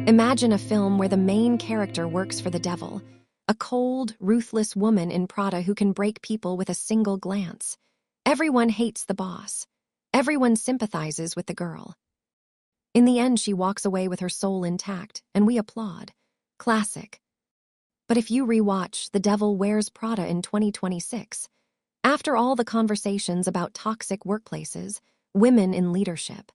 Imagine a film where the main character works for the devil, a cold, ruthless woman in Prada who can break people with a single glance. Everyone hates the boss. Everyone sympathizes with the girl. In the end, she walks away with her soul intact, and we applaud. Classic. But if you rewatch The Devil Wears Prada in 2026, after all the conversations about toxic workplaces, women in leadership,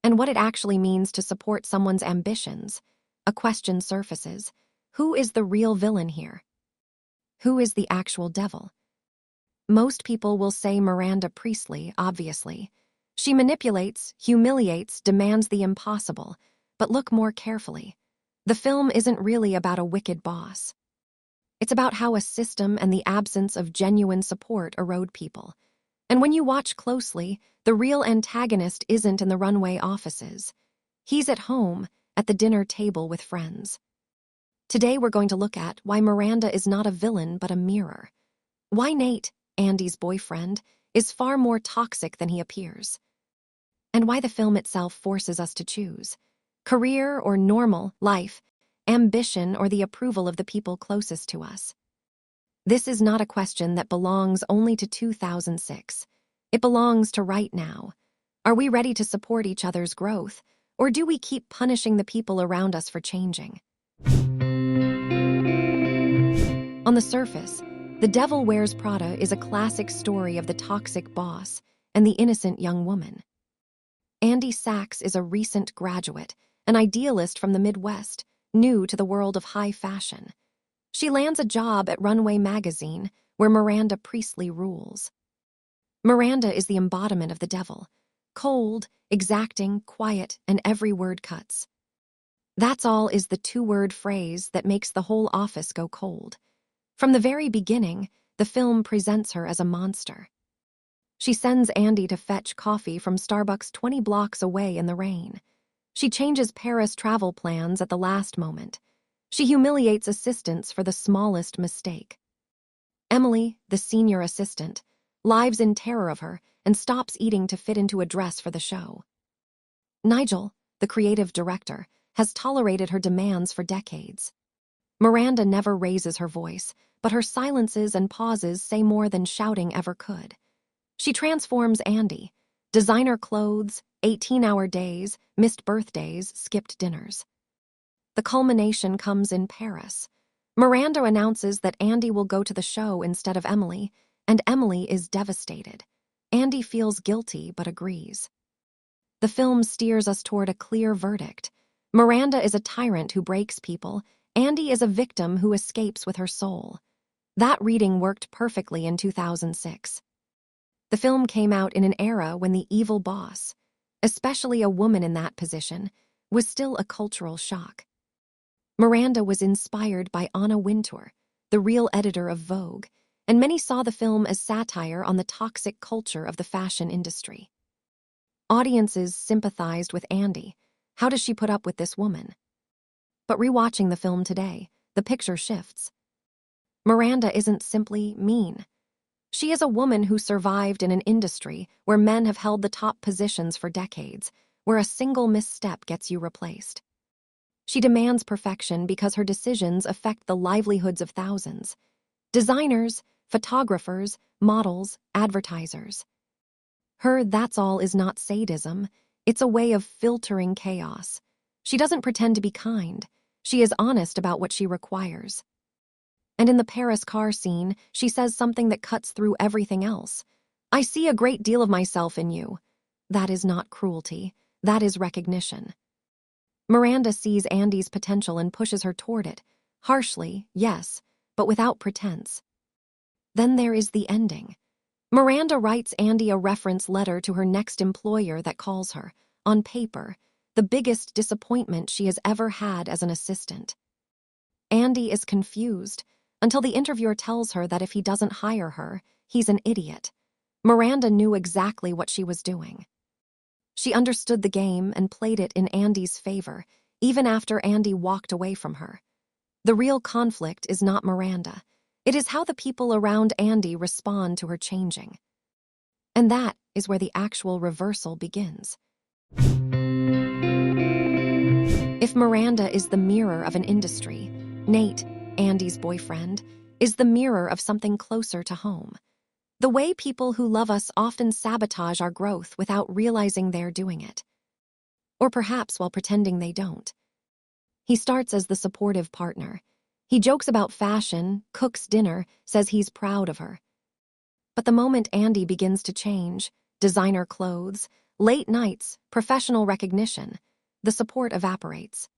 and what it actually means to support someone's ambitions, a question surfaces. Who is the real villain here? Who is the actual devil? Most people will say Miranda Priestly, obviously. She manipulates, humiliates, demands the impossible. But look more carefully. The film isn't really about a wicked boss. It's about how a system and the absence of genuine support erode people. And when you watch closely, the real antagonist isn't in the runway offices. He's at home, at the dinner table with friends. Today we're going to look at why Miranda is not a villain but a mirror. Why Nate, Andy's boyfriend, is far more toxic than he appears. And why the film itself forces us to choose. Career or normal life, ambition or the approval of the people closest to us. This is not a question that belongs only to 2006. It belongs to right now. Are we ready to support each other's growth, or do we keep punishing the people around us for changing? On the surface, The Devil Wears Prada is a classic story of the toxic boss and the innocent young woman. Andy Sachs is a recent graduate, an idealist from the Midwest, new to the world of high fashion. She lands a job at Runway magazine, where Miranda Priestly rules. Miranda is the embodiment of the devil, cold, exacting, quiet, and every word cuts. That's all is the two-word phrase that makes the whole office go cold. From the very beginning, the film presents her as a monster. She sends Andy to fetch coffee from Starbucks 20 blocks away in the rain. She changes Paris travel plans at the last moment. She humiliates assistants for the smallest mistake. Emily, the senior assistant, lives in terror of her and stops eating to fit into a dress for the show. Nigel, the creative director, has tolerated her demands for decades. Miranda never raises her voice, but her silences and pauses say more than shouting ever could. She transforms Andy. Designer clothes, 18-hour days, missed birthdays, skipped dinners. The culmination comes in Paris. Miranda announces that Andy will go to the show instead of Emily, and Emily is devastated. Andy feels guilty but agrees. The film steers us toward a clear verdict. Miranda is a tyrant who breaks people. Andy is a victim who escapes with her soul. That reading worked perfectly in 2006. The film came out in an era when the evil boss, especially a woman in that position, was still a cultural shock. Miranda was inspired by Anna Wintour, the real editor of Vogue, and many saw the film as satire on the toxic culture of the fashion industry. Audiences sympathized with Andy. How does she put up with this woman? But rewatching the film today, the picture shifts. Miranda isn't simply mean. She is a woman who survived in an industry where men have held the top positions for decades, where a single misstep gets you replaced. She demands perfection because her decisions affect the livelihoods of thousands. Designers, photographers, models, advertisers. Her "that's all" is not sadism, it's a way of filtering chaos. She doesn't pretend to be kind. She is honest about what she requires. And in the Paris car scene, she says something that cuts through everything else. "I see a great deal of myself in you." That is not cruelty. That is recognition. Miranda sees Andy's potential and pushes her toward it. Harshly, yes, but without pretense. Then there is the ending. Miranda writes Andy a reference letter to her next employer that calls her, on paper, the biggest disappointment she has ever had as an assistant. Andy is confused, until the interviewer tells her that if he doesn't hire her, he's an idiot. Miranda knew exactly what she was doing. She understood the game and played it in Andy's favor, even after Andy walked away from her. The real conflict is not Miranda. It is how the people around Andy respond to her changing. And that is where the actual reversal begins. If Miranda is the mirror of an industry, Nate, Andy's boyfriend, is the mirror of something closer to home. The way people who love us often sabotage our growth without realizing they're doing it. Or perhaps while pretending they don't. He starts as the supportive partner. He jokes about fashion, cooks dinner, says he's proud of her. But the moment Andy begins to change, designer clothes, late nights, professional recognition, the support evaporates.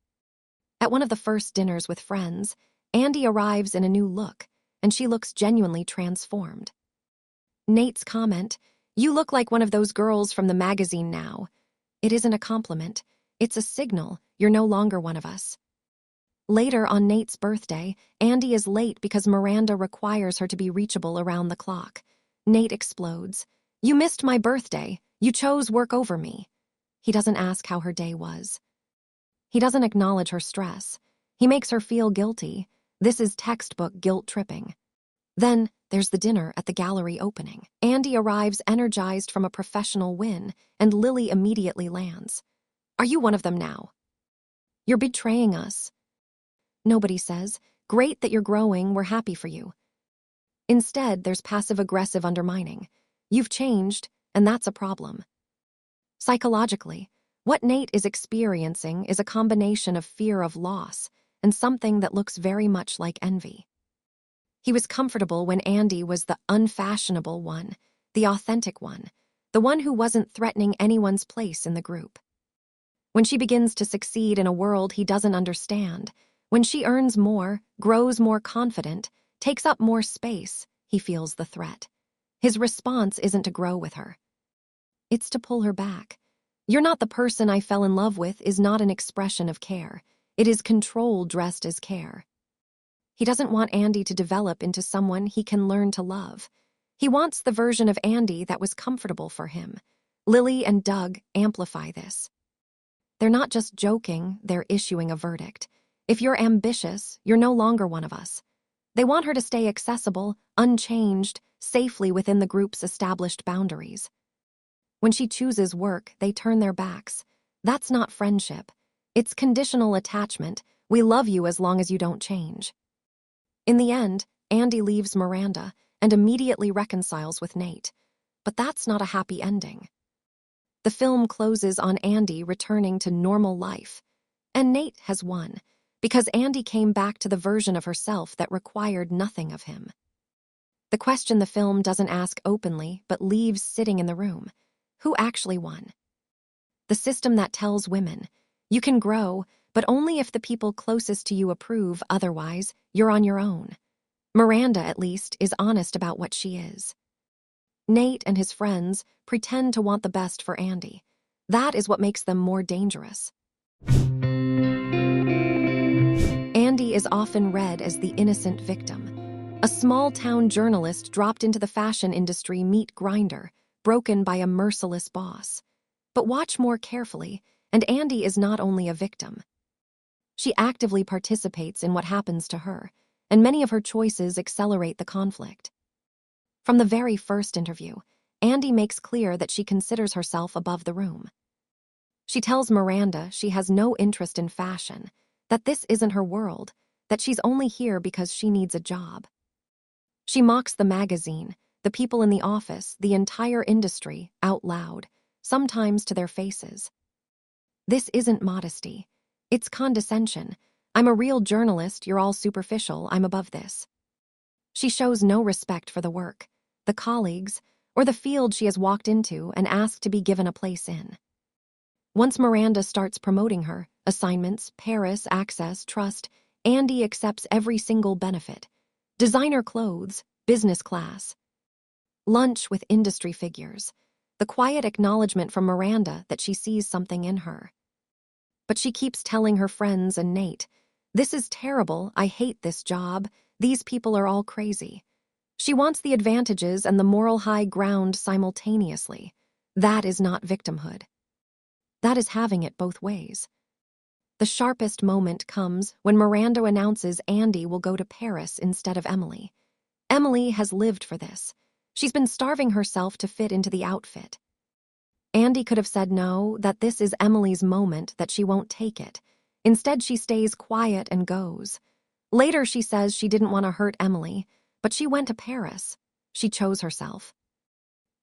At one of the first dinners with friends, Andy arrives in a new look, and she looks genuinely transformed. Nate's comment, "You look like one of those girls from the magazine now." It isn't a compliment. It's a signal you're no longer one of us. Later on Nate's birthday, Andy is late because Miranda requires her to be reachable around the clock. Nate explodes. "You missed my birthday. You chose work over me." He doesn't ask how her day was. He doesn't acknowledge her stress. He makes her feel guilty. This is textbook guilt tripping. Then there's the dinner at the gallery opening. Andy arrives energized from a professional win, and Lily immediately lands. "Are you one of them now? You're betraying us." Nobody says, "Great that you're growing, we're happy for you." Instead, there's passive-aggressive undermining. "You've changed, and that's a problem." Psychologically, what Nate is experiencing is a combination of fear of loss and something that looks very much like envy. He was comfortable when Andy was the unfashionable one, the authentic one, the one who wasn't threatening anyone's place in the group. When she begins to succeed in a world he doesn't understand, when she earns more, grows more confident, takes up more space, he feels the threat. His response isn't to grow with her. It's to pull her back. "You're not the person I fell in love with" is not an expression of care. It is control dressed as care. He doesn't want Andy to develop into someone he can learn to love. He wants the version of Andy that was comfortable for him. Lily and Doug amplify this. They're not just joking, they're issuing a verdict. "If you're ambitious, you're no longer one of us." They want her to stay accessible, unchanged, safely within the group's established boundaries. When she chooses work, they turn their backs. That's not friendship. It's conditional attachment. "We love you as long as you don't change." In the end, Andy leaves Miranda and immediately reconciles with Nate. But that's not a happy ending. The film closes on Andy returning to normal life. And Nate has won, because Andy came back to the version of herself that required nothing of him. The question the film doesn't ask openly, but leaves sitting in the room: who actually won? The system that tells women, "You can grow, but only if the people closest to you approve, otherwise, you're on your own." Miranda, at least, is honest about what she is. Nate and his friends pretend to want the best for Andy. That is what makes them more dangerous. Andy is often read as the innocent victim. A small-town journalist dropped into the fashion industry meat grinder, broken by a merciless boss. But watch more carefully, and Andy is not only a victim. She actively participates in what happens to her, and many of her choices accelerate the conflict. From the very first interview, Andy makes clear that she considers herself above the room. She tells Miranda she has no interest in fashion, that this isn't her world, that she's only here because she needs a job. She mocks the magazine, the people in the office, the entire industry, out loud, sometimes to their faces. This isn't modesty. It's condescension. "I'm a real journalist, you're all superficial, I'm above this." She shows no respect for the work, the colleagues, or the field she has walked into and asked to be given a place in. Once Miranda starts promoting her, assignments, Paris, access, trust, Andy accepts every single benefit. Designer clothes, business class. Lunch with industry figures. The quiet acknowledgement from Miranda that she sees something in her. But she keeps telling her friends and Nate, "This is terrible, I hate this job, these people are all crazy." She wants the advantages and the moral high ground simultaneously. That is not victimhood. That is having it both ways. The sharpest moment comes when Miranda announces Andy will go to Paris instead of Emily. Emily has lived for this. She's been starving herself to fit into the outfit. Andy could have said no, that this is Emily's moment, that she won't take it. Instead, she stays quiet and goes. Later, she says she didn't want to hurt Emily, but she went to Paris. She chose herself.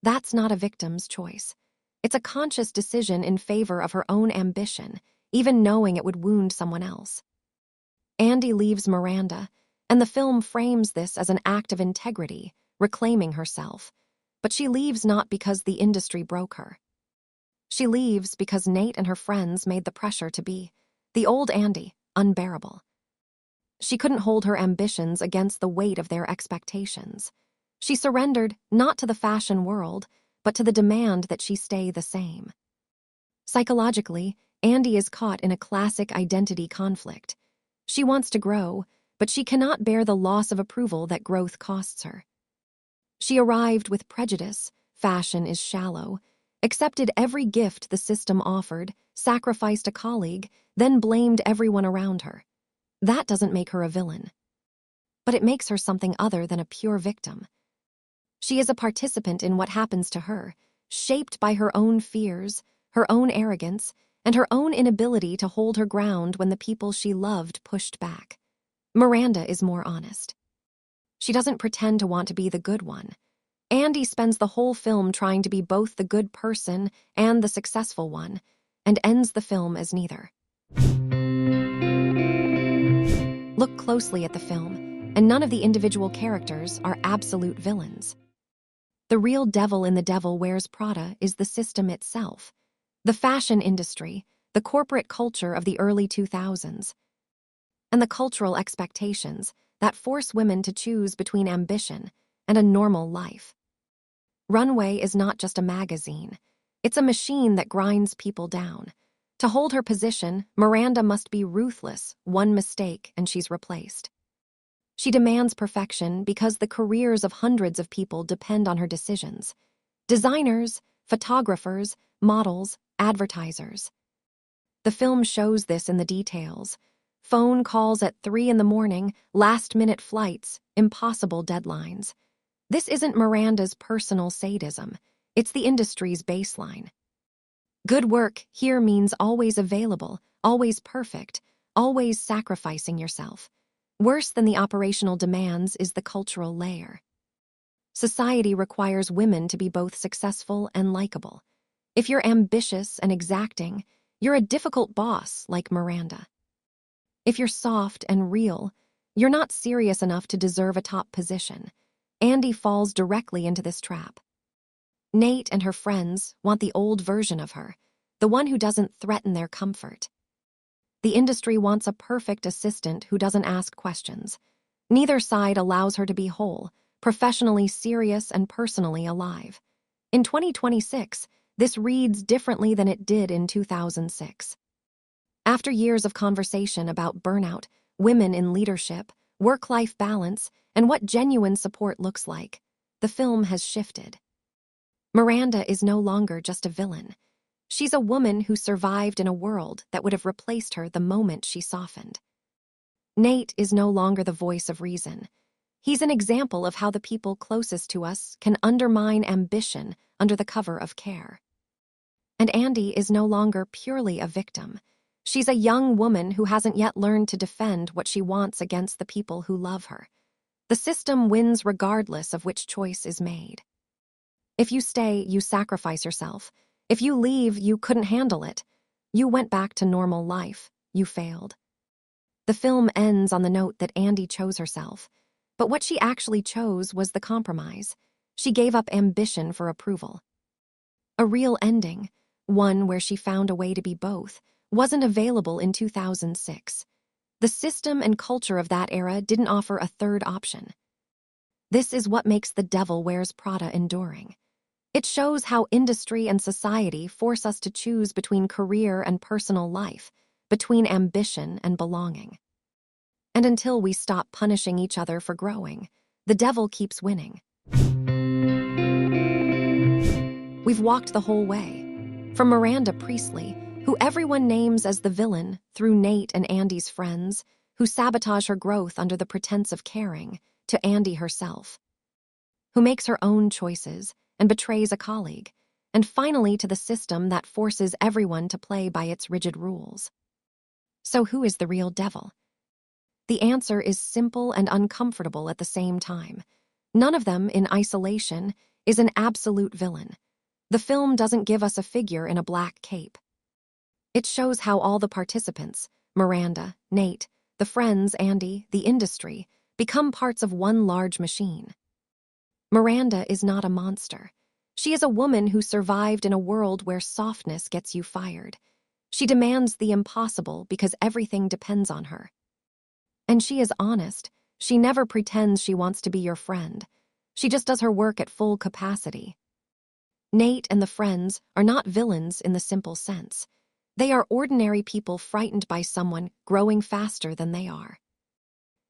That's not a victim's choice. It's a conscious decision in favor of her own ambition, even knowing it would wound someone else. Andy leaves Miranda, and the film frames this as an act of integrity, reclaiming herself. But she leaves not because the industry broke her. She leaves because Nate and her friends made the pressure to be the old Andy unbearable. She couldn't hold her ambitions against the weight of their expectations. She surrendered not to the fashion world, but to the demand that she stay the same. Psychologically, Andy is caught in a classic identity conflict. She wants to grow, but she cannot bear the loss of approval that growth costs her. She arrived with prejudice, fashion is shallow, accepted every gift the system offered, sacrificed a colleague, then blamed everyone around her. That doesn't make her a villain. But it makes her something other than a pure victim. She is a participant in what happens to her, shaped by her own fears, her own arrogance, and her own inability to hold her ground when the people she loved pushed back. Miranda is more honest. She doesn't pretend to want to be the good one. Andy spends the whole film trying to be both the good person and the successful one, and ends the film as neither. Look closely at the film, and none of the individual characters are absolute villains. The real devil in The Devil Wears Prada is the system itself. The fashion industry, the corporate culture of the early 2000s, and the cultural expectations that force women to choose between ambition and a normal life. Runway is not just a magazine. It's a machine that grinds people down. To hold her position, Miranda must be ruthless, one mistake and she's replaced. She demands perfection because the careers of hundreds of people depend on her decisions. Designers, photographers, models, advertisers. The film shows this in the details. Phone calls at 3 a.m, last-minute flights, impossible deadlines. This isn't Miranda's personal sadism. It's the industry's baseline. Good work here means always available, always perfect, always sacrificing yourself. Worse than the operational demands is the cultural layer. Society requires women to be both successful and likable. If you're ambitious and exacting, you're a difficult boss like Miranda. If you're soft and real, you're not serious enough to deserve a top position. Andy falls directly into this trap. Nate and her friends want the old version of her, the one who doesn't threaten their comfort. The industry wants a perfect assistant who doesn't ask questions. Neither side allows her to be whole, professionally serious and personally alive. In 2026, this reads differently than it did in 2006. After years of conversation about burnout, women in leadership, work-life balance, and what genuine support looks like, the film has shifted. Miranda is no longer just a villain. She's a woman who survived in a world that would have replaced her the moment she softened. Nate is no longer the voice of reason. He's an example of how the people closest to us can undermine ambition under the cover of care. And Andy is no longer purely a victim. She's a young woman who hasn't yet learned to defend what she wants against the people who love her. The system wins regardless of which choice is made. If you stay, you sacrifice yourself. If you leave, you couldn't handle it. You went back to normal life. You failed. The film ends on the note that Andy chose herself. But what she actually chose was the compromise. She gave up ambition for approval. A real ending, one where she found a way to be both, wasn't available in 2006. The system and culture of that era didn't offer a third option. This is what makes The Devil Wears Prada enduring. It shows how industry and society force us to choose between career and personal life, between ambition and belonging. And until we stop punishing each other for growing, the devil keeps winning. We've walked the whole way. From Miranda Priestly, who everyone names as the villain, through Nate and Andy's friends, who sabotage her growth under the pretense of caring, to Andy herself, who makes her own choices and betrays a colleague, and finally to the system that forces everyone to play by its rigid rules. So who is the real devil? The answer is simple and uncomfortable at the same time. None of them, in isolation, is an absolute villain. The film doesn't give us a figure in a black cape. It shows how all the participants, Miranda, Nate, the friends, Andy, the industry, become parts of one large machine. Miranda is not a monster. She is a woman who survived in a world where softness gets you fired. She demands the impossible because everything depends on her. And she is honest. She never pretends she wants to be your friend. She just does her work at full capacity. Nate and the friends are not villains in the simple sense. They are ordinary people frightened by someone growing faster than they are.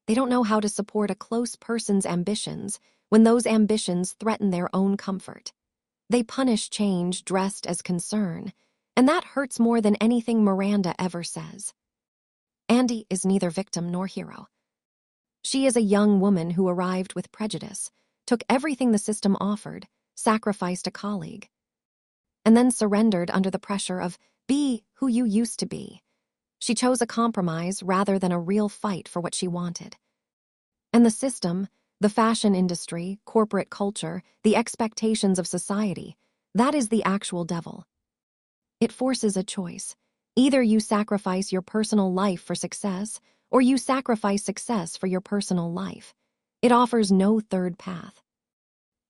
They don't know how to support a close person's ambitions when those ambitions threaten their own comfort. They punish change dressed as concern, and that hurts more than anything Miranda ever says. Andy is neither victim nor hero. She is a young woman who arrived with prejudice, took everything the system offered, sacrificed a colleague, and then surrendered under the pressure of be who you used to be. She chose a compromise rather than a real fight for what she wanted. And the system, the fashion industry, corporate culture, the expectations of society, that is the actual devil. It forces a choice. Either you sacrifice your personal life for success, or you sacrifice success for your personal life. It offers no third path.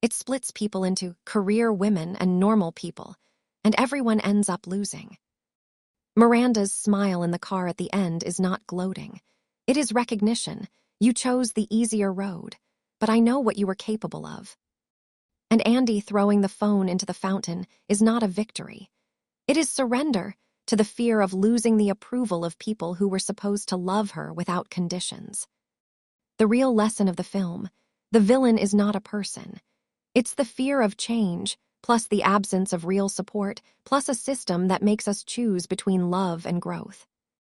It splits people into career women and normal people, and everyone ends up losing. Miranda's smile in the car at the end is not gloating. It is recognition. You chose the easier road, but I know what you were capable of. And Andy throwing the phone into the fountain is not a victory. It is surrender to the fear of losing the approval of people who were supposed to love her without conditions. The real lesson of the film, the villain is not a person. It's the fear of change, plus the absence of real support, plus a system that makes us choose between love and growth.